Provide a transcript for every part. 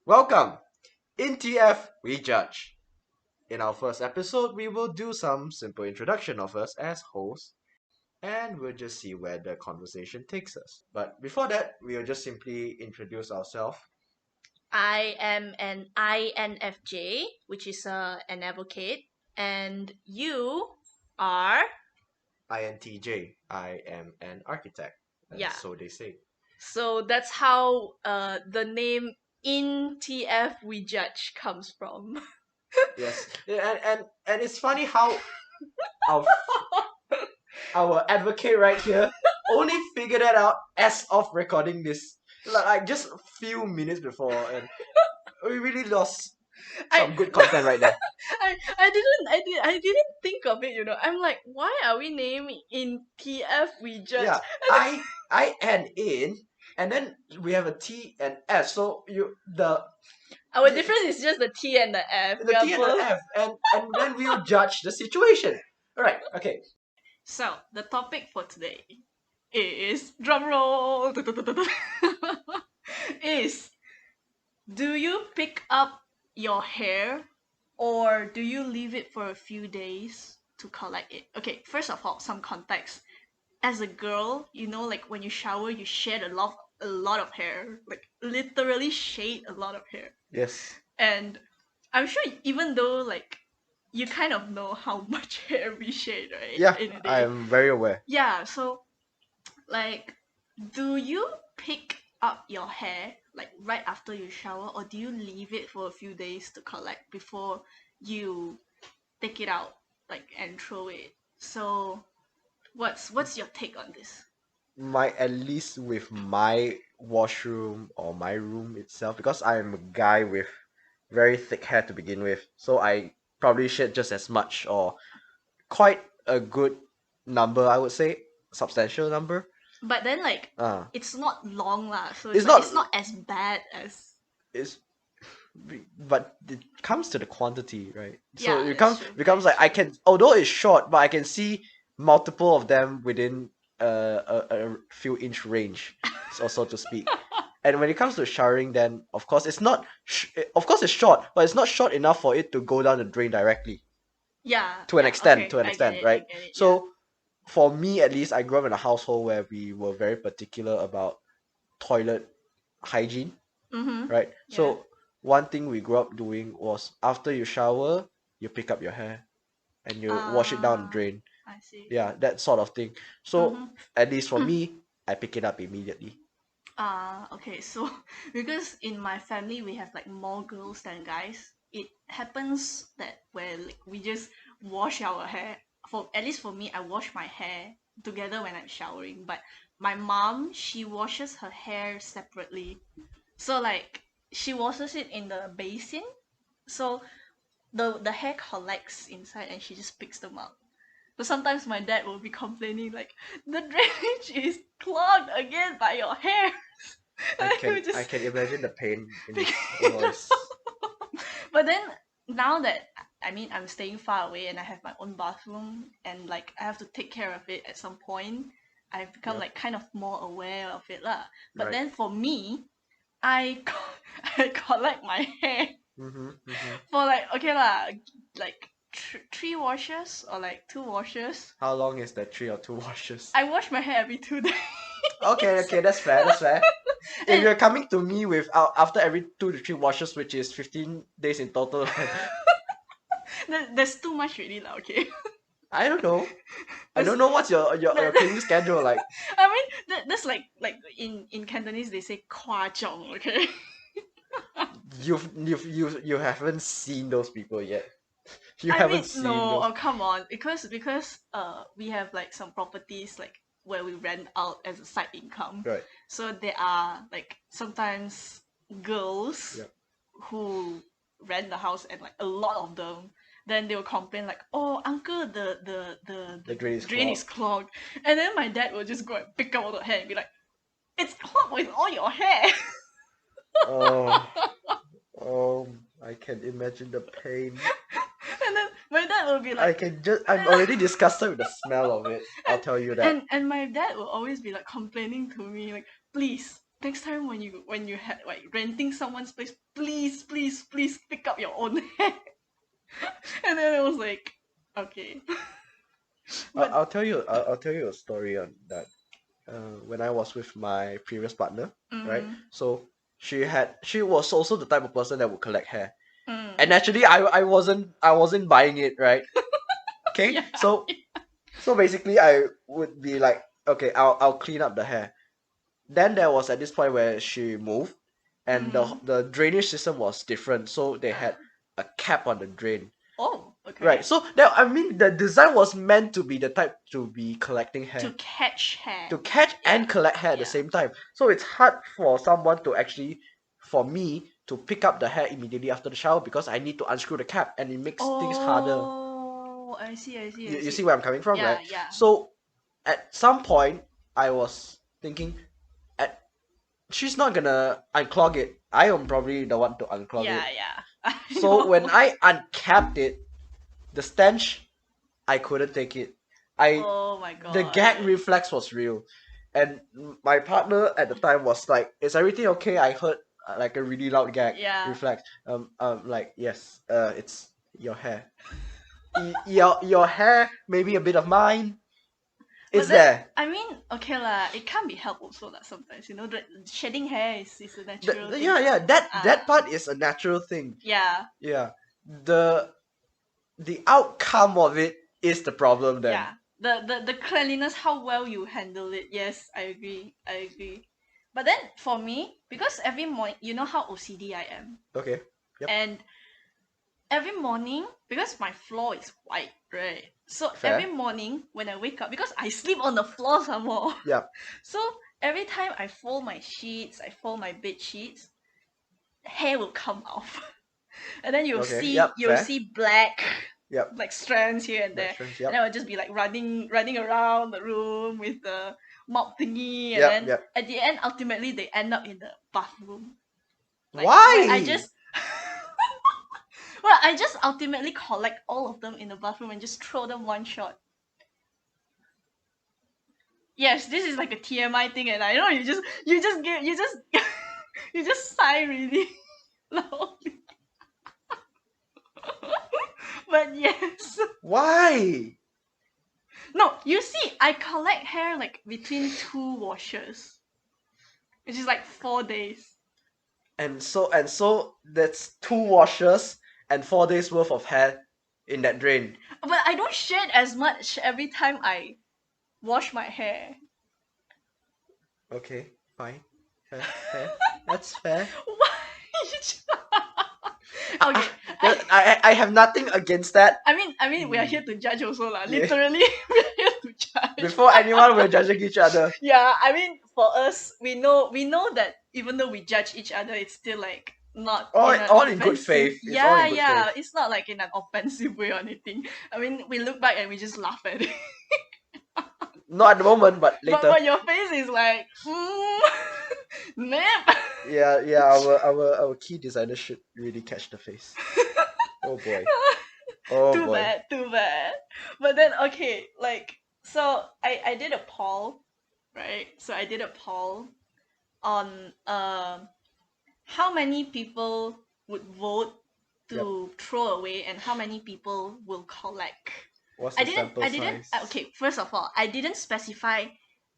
Welcome! In TF, we judge. In our first episode, we will do some simple introduction of us as hosts, and we'll just see where the conversation takes us. But before that, we'll just simply introduce ourselves. I am an INFJ, which is an advocate, and you are INTJ. I am an architect, and yeah. so they say. So that's how the name in TF we judge comes from. Yes, and it's funny how our our advocate right here only figured that out as of recording this, like just a few minutes before, and we really lost I some good content right there. I didn't think of it. I'm like, why are we naming in TF we judge? Yeah, I and in, and then we have a T and S. So Our difference is just the T and the F. the We are T and the both. F, and then we'll judge the situation. All right. Okay. So the topic for today is drum roll. Is do you pick up your hair or do you leave it for a few days to collect it? Okay, first of all, some context. As a girl, like when you shower, you shed a lot of hair, like literally shed a lot of hair. Yes. And I'm sure even though like you kind of know how much hair we shed, right? Yeah, In a I day. am very aware. Yeah, so like, do you pick up your hair like right after you shower, or do you leave it for a few days to collect before you take it out, like and throw it? So, what's your take on this? At least with my washroom or my room itself, because I'm a guy with very thick hair to begin with, so I probably shed just as much or quite a good number, I would say, substantial number. But then like Uh it's not long lah, so it's it's like it's not not as bad as it's but it comes to the quantity, right? So yeah, it that's becomes true. becomes like I can, although it's short, but I can see multiple of them within a few inch range, so to speak. And when it comes to showering, then of course it's not. Of course it's short, but it's not short enough for it to go down the drain directly. Yeah, To an yeah, extent, okay, I get it, I right? get it, yeah. So for me, at least, I grew up in a household where we were very particular about toilet hygiene, Mm-hmm. right? Yeah. So one thing we grew up doing was after you shower, you pick up your hair and you wash it down the Ah, drain. I see. Yeah, that sort of thing. So Mm-hmm. at least for me, I pick it up immediately. Okay, so because in my family we have like more girls than guys, it happens that where like we just wash our hair. For at least for me, I wash my hair together when I'm showering. But my mom, she washes her hair separately. So like she washes it in the basin. So the hair collects inside and she just picks them up. So sometimes my dad will be complaining like the drainage is clogged again by your hair. I He can would I just can imagine the pain in pick his it up. voice. But then now that I mean I'm staying far away and I have my own bathroom and like I have to take care of it at some point, I've become Yep. like kind of more aware of it lah. But Right. then for me, I I collect my hair Mm-hmm. for like okay lah, like three washes or like two washes. How long is that 3 or 2 washes? I wash my hair every 2 days. Okay, that's fair. That's fair. If And you're coming to me with after every 2 to 3 washes, which is 15 days in total, then there's too much really lah, okay. I don't know. I There's don't know what's your that, cleaning schedule like. I mean that's like in Cantonese they say 夸张, okay. You haven't seen those people yet. You I haven't mean seen no, those. oh come on, because we have like some properties like where we rent out as a side income. Right. So there are like sometimes girls Yep. who rent the house and like a lot of them, then they will complain like, oh uncle, the The drain is drain is clogged. And then my dad will just go and pick up all the hair and be like, it's clogged with all your hair. Oh, oh, I can imagine the pain. And then my dad will be like I'm already disgusted with the smell of it. I'll tell you that. and my dad will always be like complaining to me like, please next time when you had like renting someone's place, please pick up your own hair. And then I was like, okay. But I'll tell you a story on that. When I was with my previous partner, right? mm, So she was also the type of person that would collect hair. And mm, actually I wasn't buying it, right? Okay? yeah, So basically I would be like, okay, I'll clean up the hair. Then there was at this point where she moved and mm. the drainage system was different, so they had a cap on the drain. Oh, okay. Right. So that I mean the design was meant to be the type to be collecting hair. To catch hair. To catch and Yeah, collect hair at the yeah. same time. So it's hard for someone to actually, for me, to pick up the hair immediately after the shower because I need to unscrew the cap and it makes things harder. Oh, I see. You see where I'm coming from, Yeah, right? yeah. So at some point, I was thinking, at, she's not gonna unclog it. I am probably the one to unclog Yeah, it. yeah. I So know. when I uncapped it, the stench, I couldn't take it. Oh my The god. gag reflex was real, and my partner at the time was like, "Is everything okay?" I heard like a really loud gag Yeah. reflex. Like yes, it's your hair. Your hair, maybe a bit of mine. It's But then, there. I mean, okay lah, it can't be helped also lah sometimes, the shedding hair is a natural thing. Yeah. That Ah. part is a natural thing. Yeah, Yeah. The outcome of it is the problem then. yeah. The cleanliness, how well you handle it. Yes, I agree. But then for me, because every morning, you know how OCD I am, Okay. Yep. and every morning, because my floor is white, right? So Fair. every morning when I wake up, because I sleep on the floor some more. Yep. So every time I fold my sheets, I fold my bed sheets, hair will come off. And then you'll Okay, see yep, you'll fair. see black Yep. like strands here and there. That's true. And Yep. I would just be like running around the room with the mop thingy, and Yep, then yep. at the end, ultimately they end up in the bathroom. Like, Why? where I just well, I just ultimately collect all of them in the bathroom and just throw them one shot. Yes, this is like a TMI thing, and I know you just you just sigh really loudly. But yes. Why? No, you see, I collect hair like between 2 washes, which is like 4 days. And so that's 2 washes and 4 days worth of hair in that drain. But I don't shed as much every time I wash my hair. Okay, fine. Fair. That's fair. Why? Okay. I have nothing against that. I mean, we are here to judge also lah. Yeah. Literally, we are here to judge. Before anyone we're judging each other. Yeah, I mean, for us, we know that even though we judge each other, it's still like not All an in good offensive- faith. It's yeah, all in good yeah, faith. it's not like in an offensive way or anything. I mean, we look back and we just laugh at it. Not at the moment, but later. But your face is like, nip. Yeah. Our key designer should really catch the face. Oh boy. Oh Too boy. bad. But then okay, like, so I did a poll, right? So I did a poll on how many people would vote to throw away and how many people will collect. What's the sample I didn't size? okay, first of all, I didn't specify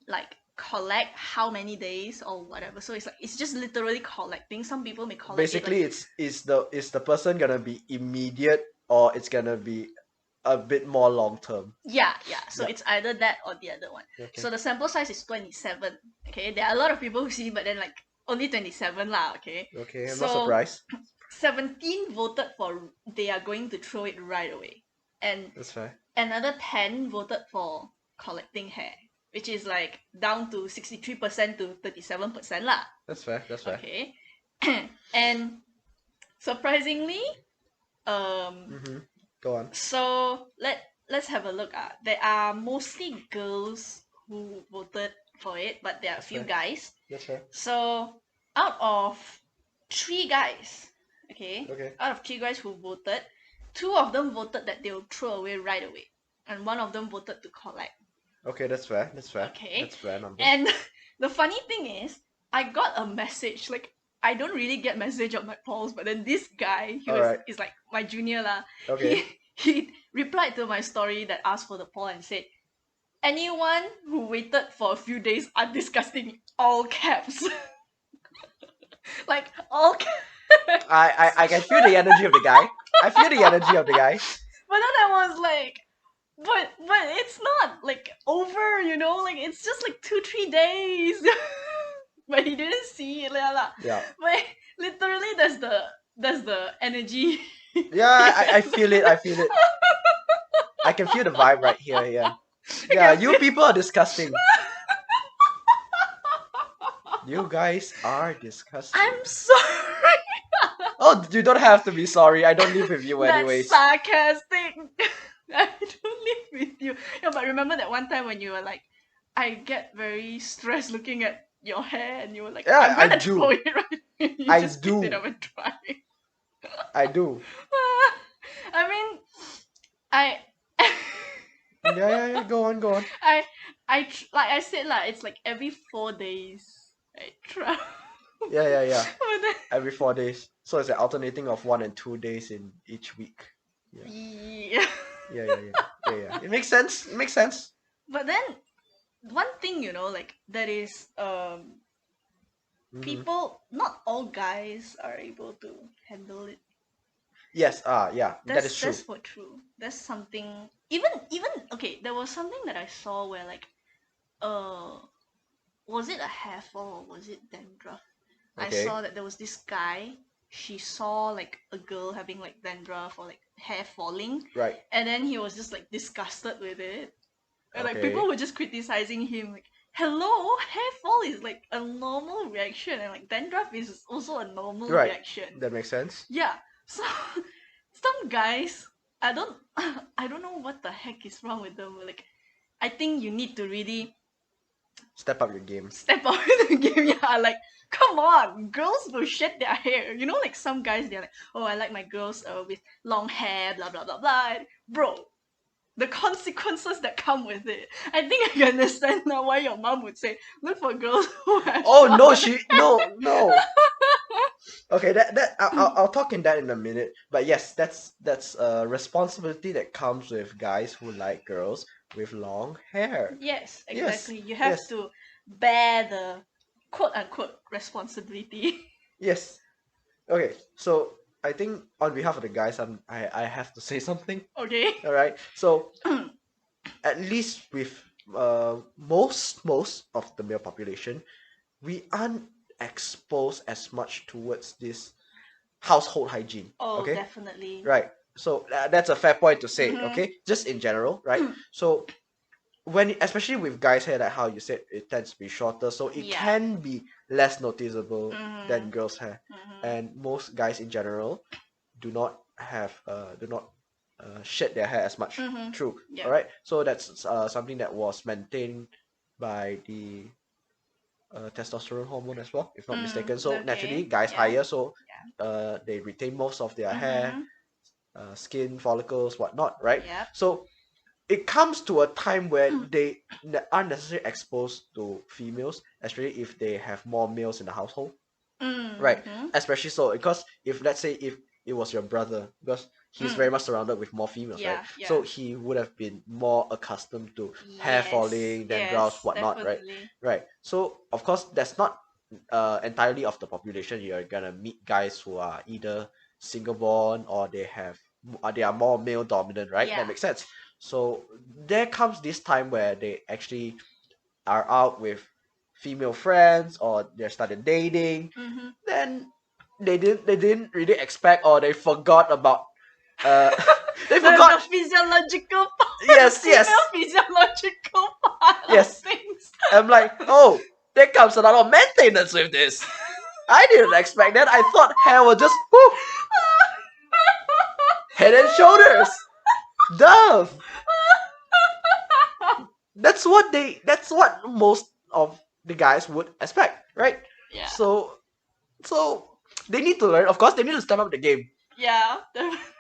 like collect how many days or whatever. So it's just literally collecting. Some people may collect Basically, it, like, is the person gonna be immediate or it's gonna be a bit more long term? yeah. So Yeah. it's either that or the other one. Okay. So the sample size is 27. Okay, there are a lot of people who see, but then like only 27 lah. Okay, Okay, I'm so- not surprised. 17 voted for they are going to throw it right away, and That's fair. another 10 voted for collecting hair, which is like down to 63% to 37% lah. That's fair. Okay, and surprisingly, Go on. so let's have a look. There are mostly girls who voted for it, but there are a few Okay. guys. That's fair. So out of 3 guys, okay, Okay. out of 3 guys who voted, 2 of them voted that they'll throw away right away, and 1 of them voted to collect. Okay, that's fair. Okay. That's fair number. And the funny thing is, I got a message. Like I don't really get message on my polls, but then this guy, he All was right. is like my junior lah. Okay. He replied to my story that asked for the poll and said, anyone who waited for a few days are disgusting. All caps. Like all caps. I can feel the energy of the guy. I feel the energy of the guy. But then I was like, but it's not like over, you know, like it's just like 2-3 days. But he didn't see it lah. Yeah. But literally that's the energy. Yeah, I feel it. I feel it. I can feel the vibe right here. Yeah. Yeah, you people are disgusting. You guys are disgusting. I'm sorry. Oh, you don't have to be sorry. I don't live with you That's anyways. sarcastic. I don't live with you. Yeah, but remember that one time when you were like, I get very stressed looking at your hair, and you were like, Yeah, I'm I gonna do. throw it right. You I just do. picked it up and dry. I do. I mean, I. Yeah. Go on. I like I said lah, it's like every 4 days I try. Yeah. But then, Every 4 days. So it's an alternating of 1 and 2 days in each week. yeah. Yeah. It makes sense. It makes sense. But then one thing, you know, like that is Mhm. people, not all guys are able to handle it. Yes. Yeah. That is true. That's for true. That's something. Even okay. There was something that I saw where like, was it a hair fall or was it dandruff? I Okay. saw that there was this guy. She saw like a girl having like dandruff or like hair falling, Right. and then he was just like disgusted with it. And like Okay. people were just criticizing him, like, hello, hair fall is like a normal reaction, and like dandruff is also a normal Right. reaction. That makes sense. Yeah. So some guys, I don't know what the heck is wrong with them. Like, I think you need to really Step up your game. step up in the game. Yeah, like come on, girls will shed their hair. You know, like some guys they're like, oh, I like my girls with long hair, blah blah blah blah. Bro, the consequences that come with it. I think I can understand now why your mom would say, look for girls who have. Oh no, long no. Okay, that I'll talk in that in a minute. But yes, that's a responsibility that comes with guys who like girls with long hair. Yes, Yes, exactly. You have yes. to bear the quote unquote responsibility. Yes. Okay, so I think on behalf of the guys, I have to say something. Okay. All right. So at least with most of the male population, we aren't exposed as much towards this household hygiene. Oh, Okay. definitely. Right. So that's a fair point to say. Mhm. Okay. Just in general, right? So when especially with guys' hair, like how you said, it tends to be shorter, so it Yeah. can be less noticeable than Mhm. girls' hair. Mhm. And most guys in general do not shed their hair as much. Mhm. True. Yeah. All right. So that's something that was maintained by the testosterone hormone as well, if not mistaken. So Okay. naturally, guys Yeah. higher, so they retain most of their hair, Mhm. skin follicles, whatnot, right? Yep. So it comes to a time where they aren't necessarily exposed to females, especially if they have more males in the household, right? Mhm. Especially so because if let's say if it was your brother, because he's very much surrounded with more females, Yeah, right? yeah. So he would have been more accustomed to hair Yes, falling, dandruff, yes, whatnot, right? definitely. Right. So of course that's not entirely of the population. You're gonna meet guys who are either single born or they are more male dominant, right? Yeah. That makes sense. So there comes this time where they actually are out with female friends or they started dating. Mhm. Then they didn't really expect or they forgot about they forgot. The physiological part. Yes, the yes. female physiological part Yes. of things. I'm like, oh, there comes a lot of maintenance with this. I didn't expect that. I thought hair was just whoo, head and shoulders. Duh. That's what most of the guys would expect, right? Yeah. So they need to learn. Of course, they need to step up the game. Yeah.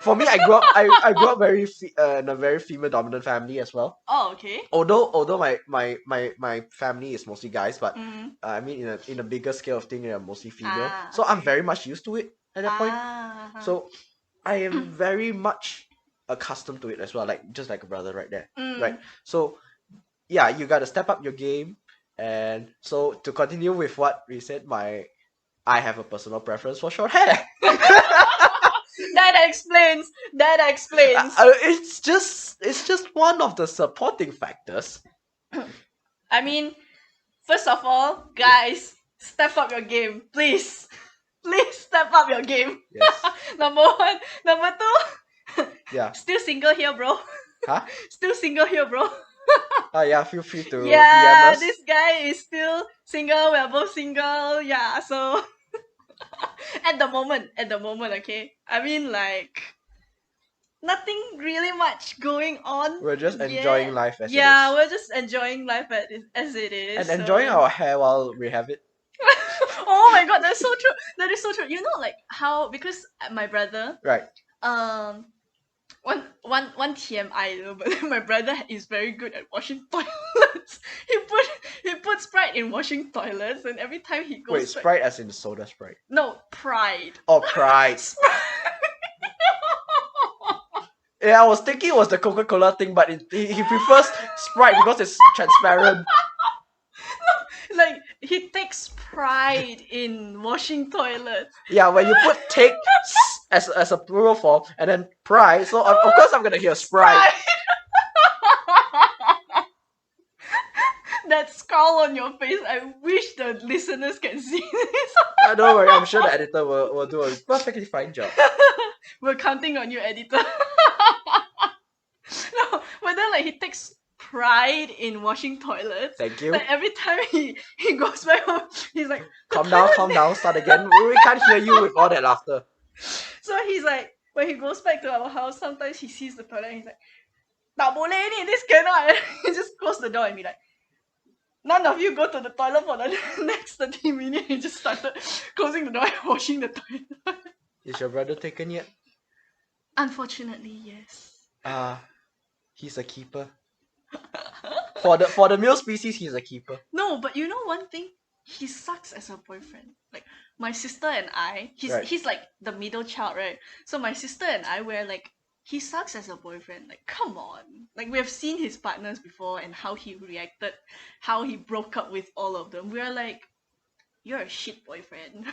For me, I grew up in a very female dominant family as well. Oh, okay. Although my family is mostly guys, but Mm. I mean in a bigger scale of thing, they're mostly female. Ah, So I'm okay. very much used to it at that point. Ah. So I am very much accustomed to it as well, like just like a brother right there, right? Mm. So yeah, you gotta step up your game. And so to continue with what we said, I have a personal preference for short hair. That explains. That explains. It's just one of the supporting factors. I mean, first of all, guys, step up your game, please. Please step up your game. Yes. Number one. Number two. Yeah. Still single here, bro. Huh? Still single here, bro. Yeah, feel free to DM Yeah, us. this guy is still single. We're both single. Yeah, so at the moment, okay. I mean, like nothing really much going on. We're just enjoying yet. life as Yeah, it is. we're just enjoying life as it is. And so- enjoying our hair while we have it. Oh my god, that's so true. That is so true. You know, like how because my brother, Right. one TMI, but my brother is very good at washing toilets. He put Sprite in washing toilets, and every time he goes Wait, Sprite as in soda Sprite. no Pride. Oh, Pride. Yeah, I was thinking it was the Coca-Cola thing, but he prefers Sprite because it's transparent. Like he takes pride in washing toilets. Yeah, when you put take as a plural form and then pride, so of course I'm gonna hear Sprite. That scowl on your face, I wish the listeners can see this. Don't worry, I'm sure the editor will do a perfectly fine job. We're counting on you, editor. No, but then like he takes pride in washing toilets. Thank you. Like every time he goes back home, he's like, Calm down, start again. We can't hear you with all that laughter. so he's like, when he goes back to our house, sometimes he sees the toilet and he's like, tak boleh ni, this cannot. And he just close the door and be like, none of you go to the toilet for the next 30 minutes. He just started closing the door and washing the toilet. Is your brother taken yet? Unfortunately, yes. He's a keeper. For the male species, he's a keeper. No, but you know one thing? He sucks as a boyfriend. Like my sister and I, Right. he's like the middle child, right? So my sister and I were like, he sucks as a boyfriend. Like, come on. Like we have seen his partners before and how he reacted, how he broke up with all of them. We are like, you're a shit boyfriend.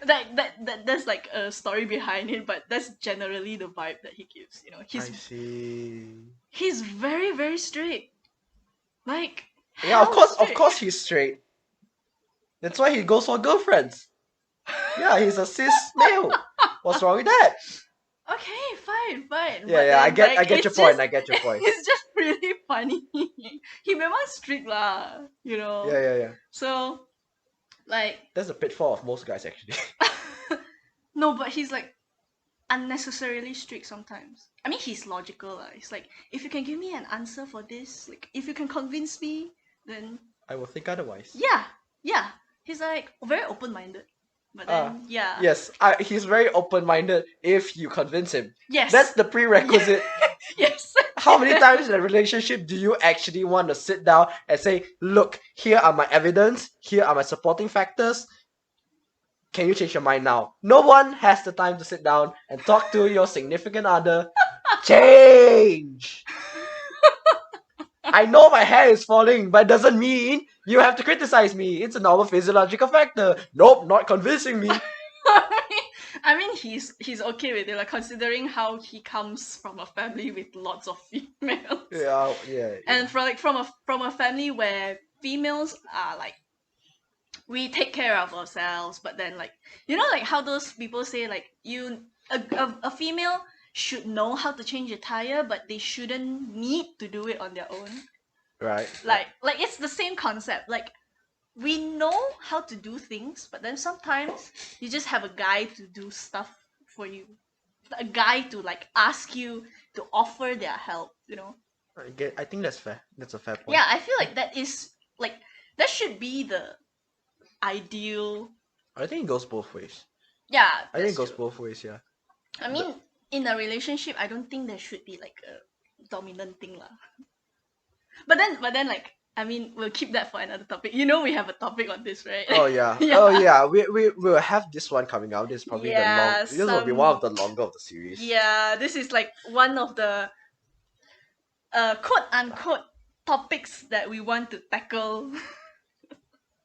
That's like a story behind it, but that's generally the vibe that he gives. You know, I see. he's very very strict. Like Yeah, of hell course, strict. he's straight. That's why he goes for girlfriends. Yeah, he's a cis male. What's wrong with that? Okay, fine. Yeah, I get your it's point. just- I get your point. It's just really funny. He memang strict lah, you know. Yeah. So, like, That's a pitfall of most guys actually. no, but he's like unnecessarily strict sometimes. I mean, he's logical lah. It's like if you can give me an answer for this, like if you can convince me, then I will think otherwise. yeah. He's like very open-minded. But then yeah. Yes, he's very open-minded if you convince him. Yes. That's the prerequisite. yes. How many times in a relationship do you actually want to sit down and say, look, here are my evidence, here are my supporting factors. Can you change your mind now? No one has the time to sit down and talk to your significant other. Change! I know my hair is falling, but it doesn't mean you have to criticize me. It's a normal physiological factor. Nope, not convincing me. I mean, he's okay with it, like considering how he comes from a family with lots of females. Yeah. And from a family where females are like, we take care of ourselves, but then like, you know, like how those people say like a female should know how to change a tire, but they shouldn't need to do it on their own. Right. Like it's the same concept. Like we know how to do things, but then sometimes you just have a guy to do stuff for you, a guy to like ask you to offer their help, you know. I think that's fair. That's a fair point. Yeah, I feel like that is like that should be the ideal. I think it goes both ways. Yeah, I think that's it goes true. both ways. Yeah. I mean, in a relationship, I don't think there should be like a dominant thing lah. But then, like, I mean, we'll keep that for another topic. You know, we have a topic on this, right? Oh yeah. Yeah. Oh yeah. We will have this one coming out. This is probably the long. Yeah, This will be one of some. the longer of the series. Yeah, this is like one of the quote unquote topics that we want to tackle.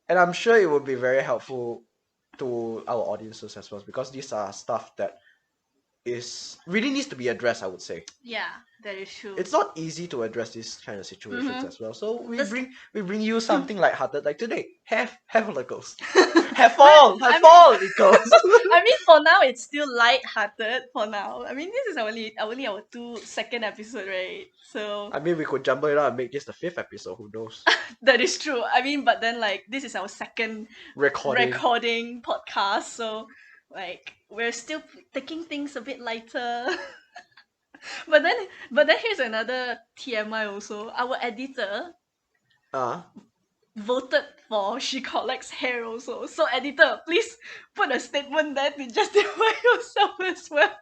And I'm sure it would be very helpful to our audiences as well because these are stuff that is really needs to be addressed. I would say Yeah, that is true. it's not easy to address these kind of situations Mhm. as well. So This- we bring you something lighthearted like today. Have follicles. I Have all. Have mean- all. It goes. mean, for now it's still light-hearted. For now, I mean, this is only our second episode, right? So I mean, we could jumble it out and make this the 5th episode. Who knows? that is true. I mean, but then like this is our second recording podcast, so like we're still taking things a bit lighter. but then here's another TMI also. Our editor voted for she collects hair also. So editor, please put a statement there to justify yourself as well.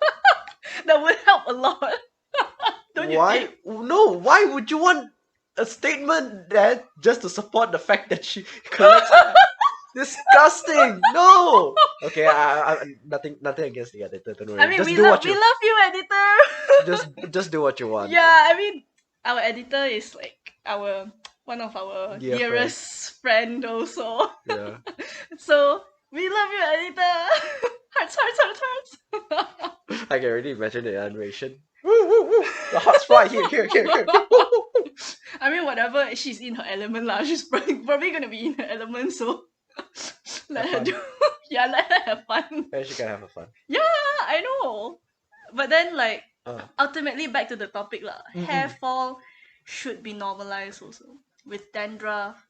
That would help a lot. Don't you Why? think? No. Why would you want a statement there just to support the fact that she collects? Disgusting. No. Okay. Nothing against the editor. Don't worry. I mean, just we do love what you. you, editor. Just do what you want. Yeah, I mean, our editor is like one of our Dear dearest friend also. Yeah. So we love you, editor. Hearts. I can already imagine the animation. Woo, woo, woo. The hearts fly here. I mean, whatever, she's in her element lah. She's probably gonna be in her element, so let her Have do. Yeah, let her have fun. And she can have a fun. Yeah, I know. But then, like, Uh, ultimately, back to the topic lah. Mm-mm. Hair fall should be normalized also with dandruff.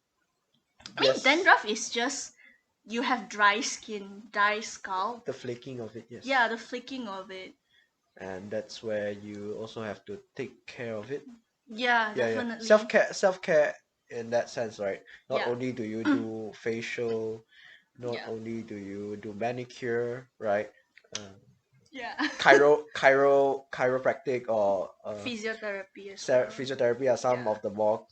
I mean, yes. dandruff is just you have dry skin, dry scalp. The flaking of it, yes. Yeah, the flicking of it. And that's where you also have to take care of it. Yeah, Yeah. definitely. Self care in that sense, right? Not Yeah. only do you do facial, not Yeah. only do you do manicure, right? Yeah. Chiropractic or Physiotherapy as well. physiotherapy are some Yeah. of the more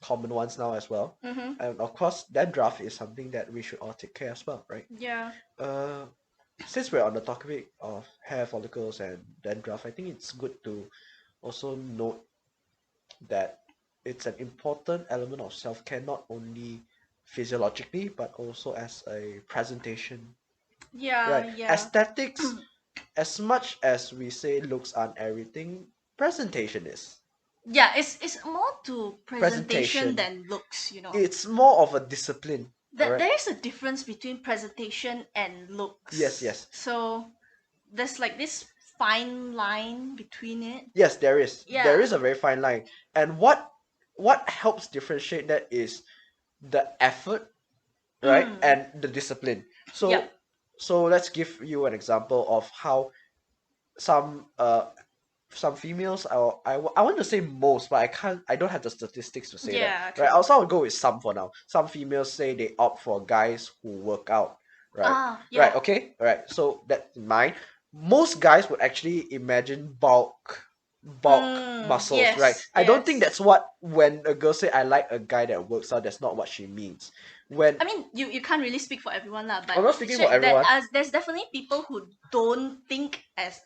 common ones now as well. Mm-hmm. And of course, dandruff is something that we should all take care as well, right? Yeah. Since we're on the topic of hair follicles and dandruff, I think it's good to also note that it's an important element of self-care, not only physiologically, but also as a presentation. Yeah. Right. Yeah. Aesthetics, as much as we say looks aren't everything, presentation is. Yeah, it's more to Presentation. presentation than looks, you know. It's more of a discipline. alright? There is a difference between presentation and looks. Yes. So there's like this fine line between it. Yes, there is. Yeah. There is a very fine line. And what helps differentiate that is the effort, right? Mm. And the discipline. So Yeah. so let's give you an example of how some females I want to say most, but I don't have the statistics to say Yeah, that. true. Right? Also I'll go with some for now. Some females say they opt for guys who work out. Right. Yeah. Right, okay? Alright. So that's in mind. Most guys would actually imagine bulk muscles, yes, right? I don't think yes. that's what when a girl say I like a guy that works out, that's not what she means. When I mean, you can't really speak for everyone lah, but I'm not speaking for everyone. There's definitely people who don't think as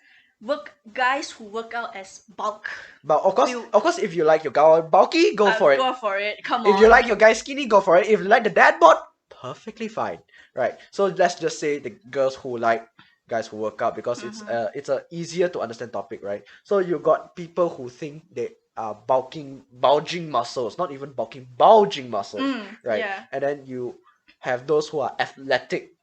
guys who work out as bulk. But of you- course if you like your guy bulky, go for it. Go for it. Come on. If you like your guy skinny, go for it. If you like the dad bod, perfectly fine. Right. So let's just say the girls who like guys who work out because it's a easier to understand topic, right? So you got people who think they are bulging muscles, not even bulging muscles, right? Yeah. And then you have those who are athletic.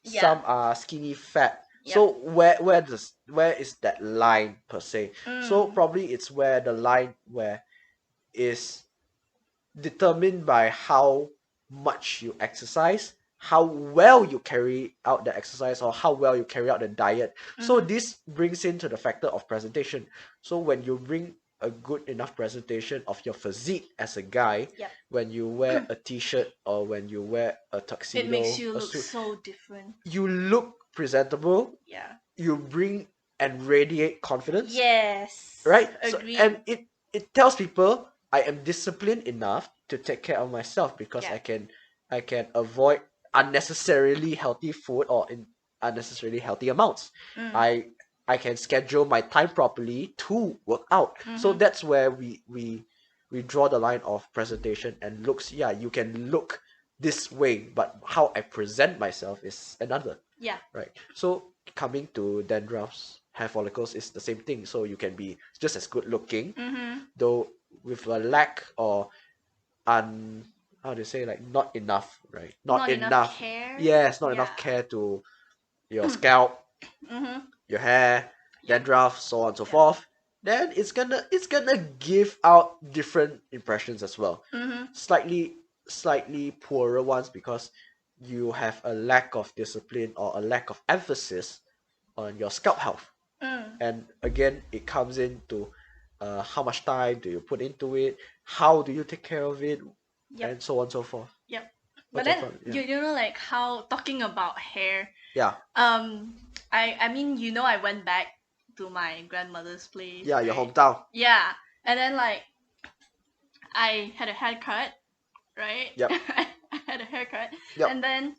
Yeah. Some are skinny fat. Yep. So where is that line per se? So probably it's where the line where is determined by how much you exercise, how well you carry out the exercise, or how well you carry out the diet. So this brings into the factor of presentation. So when you bring a good enough presentation of your physique as a guy Yep. when you wear a t-shirt or when you wear a tuxedo, It makes you a look suit. so different. You look presentable. Yeah. You bring and radiate confidence, Yes. right? So Agreed. and it tells people I am disciplined enough to take care of myself because Yeah. I can avoid unnecessarily healthy food or in unnecessarily healthy amounts. Mm. I can schedule my time properly to work out. So Mhm. that's where we draw the line of presentation and looks. Yeah, you can look this way, but how I present myself is another. Yeah. Right. So coming to dandruffs, hair follicles is the same thing. So you can be just as good looking, Mhm. though with a lack or un how do you say, like not enough, right? Not Not enough enough. care. Yes, not Yeah. enough care to your scalp, Mhm. your hair, Yep. dandruff, so on and so Yep. forth. Then it's gonna give out different impressions as well. Mhm. Slightly poorer ones because you have a lack of discipline or a lack of emphasis on your scalp health. Mm. And again, it comes into how much time do you put into it, how do you take care of it, Yep. and so on and so forth. Yep. But What's your then thought? Yeah. you know like how talking about hair. Yeah. I mean you know I went back to my grandmother's place. Yeah, your right? hometown. Yeah. And then like I had a haircut, right? Yep. I had a haircut. Yep. And then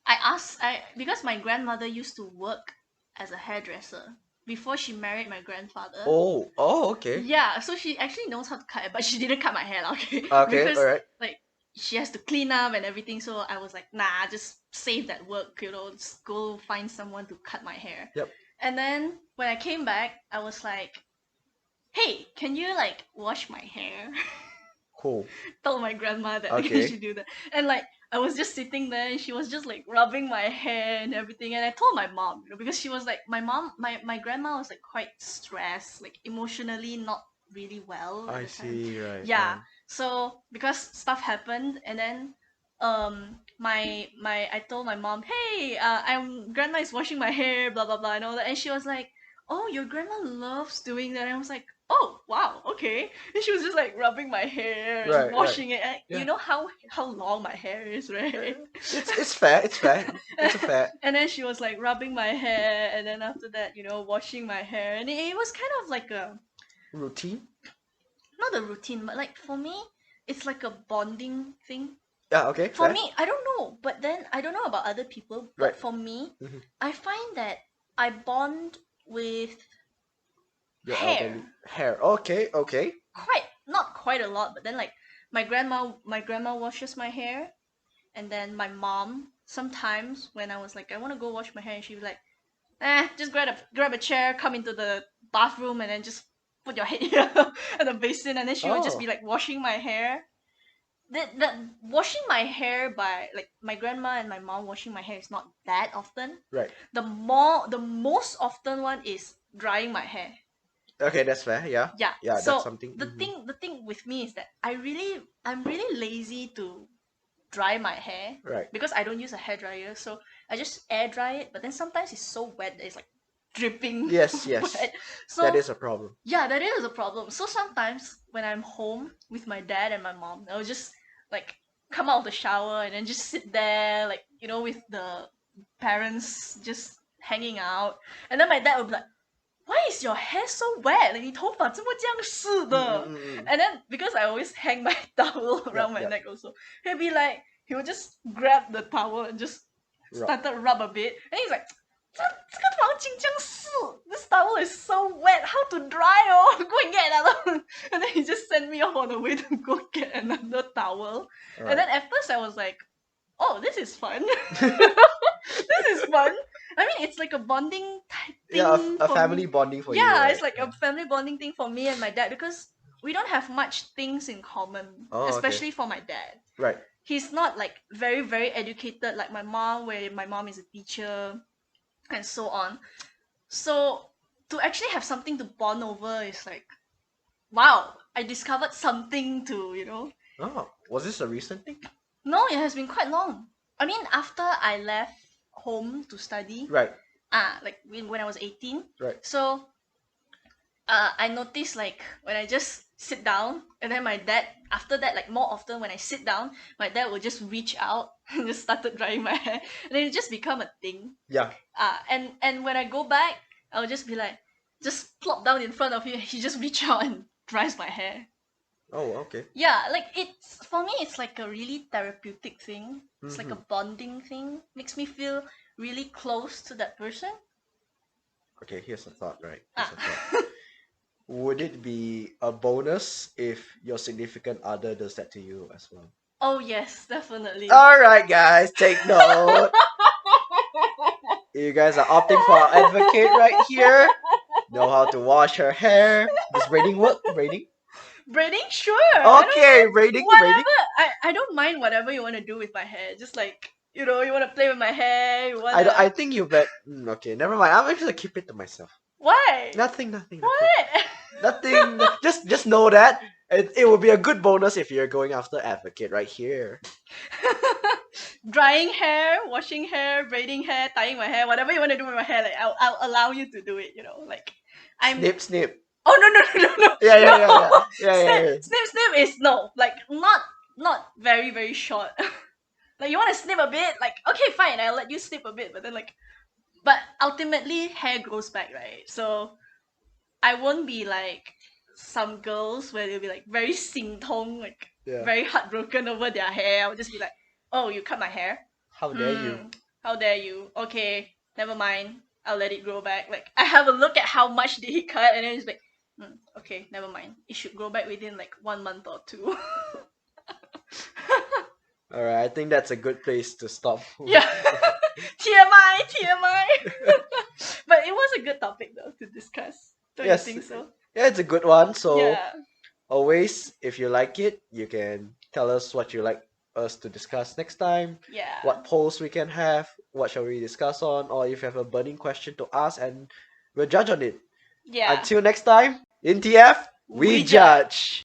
I because my grandmother used to work as a hairdresser before she married my grandfather. Oh, okay. Yeah, so she actually knows how to cut it, but she didn't cut my hair, lah, okay? Okay, Because alright. like she has to clean up and everything. So I was like, nah, just save that work, just go find someone to cut my hair. Yep. And then when I came back, I was like, hey, can you like wash my hair? Cool. Told my grandma that Okay. she do that. And like I was just sitting there and she was just like rubbing my hair and everything. And I told my mom, because she was like my grandma was like quite stressed, like emotionally not really well at I the time. see, right. Yeah. So because stuff happened and then my I told my mom, hey, I'm grandma is washing my hair, blah blah blah and all that, and she was like, oh, your grandma loves doing that. And I was like, oh wow, okay. And she was just like rubbing my hair and Right, washing it. And Yeah. you know how long my hair is, right? It's fair, it's fair. It's a fair. And then she was like rubbing my hair, and then after that, washing my hair, and it was kind of like a Routine? not a routine, but like for me, it's like a bonding thing. Yeah, okay, For fair. me, I don't know, but then I don't know about other people, but Right. for me, Mhm. I find that I bond with Your hair elderly hair. Okay. not quite a lot, but then like my grandma washes my hair, and then my mom sometimes when I was like I want to go wash my hair, and she was like, just grab a chair, come into the bathroom, and then just put your head here at the basin, and then she would just Oh. be like washing my hair. The washing my hair by like my grandma and my mom washing my hair is not that often. Right. The most often one is drying my hair. Okay, that's fair, yeah. Yeah. Yeah, So that's something. the Mhm. thing with me is that I'm really lazy to dry my hair Right. because I don't use a hair dryer, so I just air dry it. But then sometimes it's so wet that it's like dripping. Yes. wet. So That is a problem. yeah, that is a problem. So sometimes when I'm home with my dad and my mom, I'll just like come out of the shower and then just sit there, like with the parents just hanging out, and then my dad would be like, why is your hair so wet? Like 你头发这么这样湿的? And then because I always hang my towel around my yep. neck also, he would just grab the towel and just started rub a bit, and he's like, 这个毛巾这样湿, this towel is so wet, how to dry? Go and get another. And then he just sent me off on the way to go get another towel. Right. And then at first I was like, oh, this is fun. This is fun. I mean, it's like a bonding type thing. Yeah, a for family me. bonding for you. Yeah, Right? it's like a family bonding thing for me and my dad because we don't have much things in common, especially for my dad. Right. He's not like very, very educated like my mom, where my mom is a teacher and so on. So to actually have something to bond over is like, wow, I discovered something to. Oh, was this a recent thing? No, it has been quite long. I mean, after I left home to study, Right. like when I was 18. Right. So I noticed like when I just sit down, and then my dad, after that, like more often when I sit down, my dad will just reach out and just started drying my hair, and then it just become a thing. Yeah. And when I go back, I'll just be like, just plop down in front of him, and he just reach out and dries my hair. Oh, okay. Yeah, like it's for me, it's like a really therapeutic thing. It's like a Mm-hmm. bonding thing. Makes me feel really close to that person. Okay, here's a thought, right? Here's Ah. a thought. Would it be a bonus if your significant other does that to you as well? Oh yes, definitely. All right, guys, take note. You guys are opting for our advocate right here. Know how to wash her hair. Does braiding work? Braiding? Braiding, sure. I Okay, don't braiding, braiding. whatever. I don't mind whatever you want to do with my hair. Just like you want to play with my hair. You want I to. think you bet. Okay, never mind. I'm actually gonna keep it to myself. Why? Nothing, nothing, nothing. What? Nothing. Just know that it will be a good bonus if you're going after advocate right here. Drying hair, washing hair, braiding hair, tying my hair, whatever you want to do with my hair, like I'll allow you to do it. Like I'm. Snip, snip. Oh no! Yeah, yeah, yeah, No. yeah, yeah, yeah, yeah. Snip is no, like not very very short. Like you want to snip a bit, like okay fine, I'll let you snip a bit, but then like, but ultimately hair grows back, right? So I won't be like some girls where they'll be like very 心痛, like Yeah. very heartbroken over their hair. I'll just be like, oh, you cut my hair? How dare you? How dare you? Okay, never mind. I'll let it grow back. Like I have a look at how much did he cut, and then it's like, okay, never mind. It should grow back within like 1 month or two. All right, I think that's a good place to stop. Yeah. TMI. But it was a good topic though to discuss. Don't Yes. you think so? Yeah, it's a good one. So Yeah. always, if you like it, you can tell us what you like us to discuss next time. Yeah. What polls we can have. What shall we discuss on? Or if you have a burning question to ask, and we'll judge on it. Yeah. Until next time, in TF, we We judge. judge.